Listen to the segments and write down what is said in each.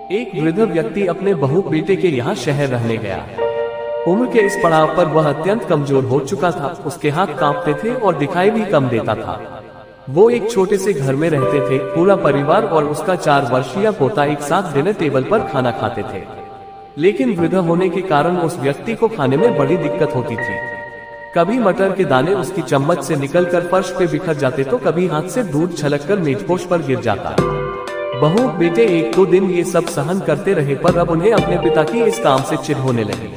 एक वृद्ध व्यक्ति अपने बहू बेटे के यहाँ शहर रहने गया। उम्र के इस पड़ाव पर वह अत्यंत कमजोर हो चुका था। उसके हाथ कांपते थे और दिखाई भी कम देता था। वो एक छोटे से घर में रहते थे। पूरा परिवार और उसका 4 वर्षीय पोता एक साथ डिनर टेबल पर खाना खाते थे। लेकिन वृद्ध होने के कारण उस व्यक्ति को खाने में बड़ी दिक्कत होती थी। कभी मटर के दाने उसकी चम्मच से निकलकर फर्श पे बिखर जाते तो कभी हाथ से दूध छलककर मेजपोश पर गिर जाता। बहू बेटे 1-2 दिन ये सब सहन करते रहे, पर अब उन्हें अपने पिता की इस काम से चिढ़ होने लगी।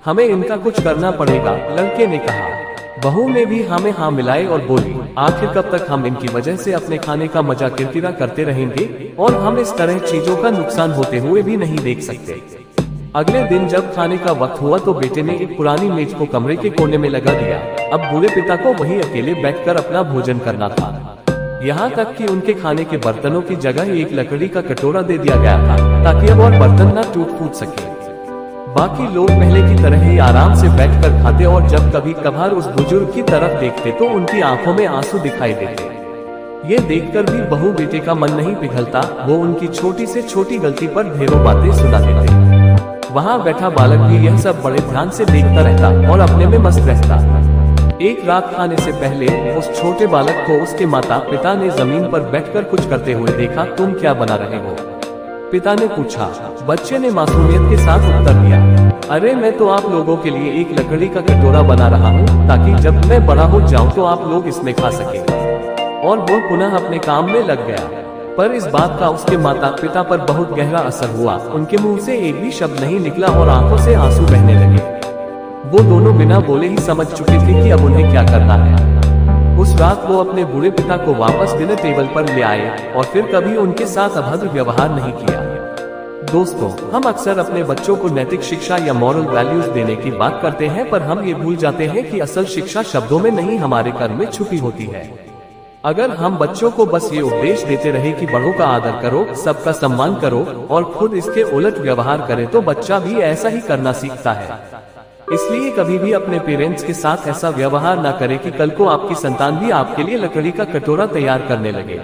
हमें इनका कुछ करना पड़ेगा, लड़के ने कहा। बहू ने भी हाँ में हाँ मिलाए और बोली, आखिर कब तक हम इनकी वजह से अपने खाने का मजा किरकिरा करते रहेंगे, और हम इस तरह चीजों का नुकसान होते हुए भी नहीं देख सकते। अगले दिन जब खाने का वक्त हुआ तो बेटे ने एक पुरानी मेज को कमरे के कोने में लगा दिया। अब बूढ़े पिता को वहीं अकेले बैठकर अपना भोजन करना था। यहाँ तक कि उनके खाने के बर्तनों की जगह एक लकड़ी का कटोरा दे दिया गया था, ताकि अब और बर्तन न टूट फूट सके। बाकी लोग पहले की तरह ही आराम से बैठकर खाते, और जब कभी कभार उस बुजुर्ग की तरफ देखते तो उनकी आंखों में आंसू दिखाई देते। ये देखकर भी बहू बेटे का मन नहीं पिघलता। वो उनकी छोटी से छोटी गलती पर ढेरों बातें सुना देते। वहाँ बैठा बालक भी यह सब बड़े ध्यान से देखता रहता और अपने में मस्त रहता। एक रात खाने से पहले उस छोटे बालक को उसके माता पिता ने जमीन पर बैठकर कुछ करते हुए देखा। तुम क्या बना रहे हो? पिता ने पूछा। बच्चे ने मासूमियत के साथ उत्तर दिया, अरे मैं तो आप लोगों के लिए एक लकड़ी का कटोरा बना रहा हूँ, ताकि जब मैं बड़ा हो जाऊँ तो आप लोग इसमें खा सके। और वो पुनः अपने काम में लग गया। पर इस बात का उसके माता पिता पर बहुत गहरा असर हुआ। उनके मुंह से एक भी शब्द नहीं निकला और आंखों से आंसू बहने लगे। वो दोनों बिना बोले ही समझ चुके थे कि अब उन्हें क्या करना है। उस रात वो अपने बूढ़े पिता को वापस डिनर टेबल पर ले आए और फिर कभी उनके साथ अभद्र व्यवहार नहीं किया। दोस्तों, हम अक्सर अपने बच्चों को नैतिक शिक्षा या मॉरल वैल्यूज देने की बात करते हैं, पर हम ये भूल जाते हैं कि असल शिक्षा शब्दों में नहीं, हमारे कर्म में छुपी होती है। अगर हम बच्चों को बस ये उपदेश देते रहे कि बड़ों का आदर करो, सबका सम्मान करो, और खुद इसके उलट व्यवहार करें, तो बच्चा भी ऐसा ही करना सीखता है। इसलिए कभी भी अपने पेरेंट्स के साथ ऐसा व्यवहार ना करें कि कल को आपकी संतान भी आपके लिए लकड़ी का कटोरा तैयार करने लगे।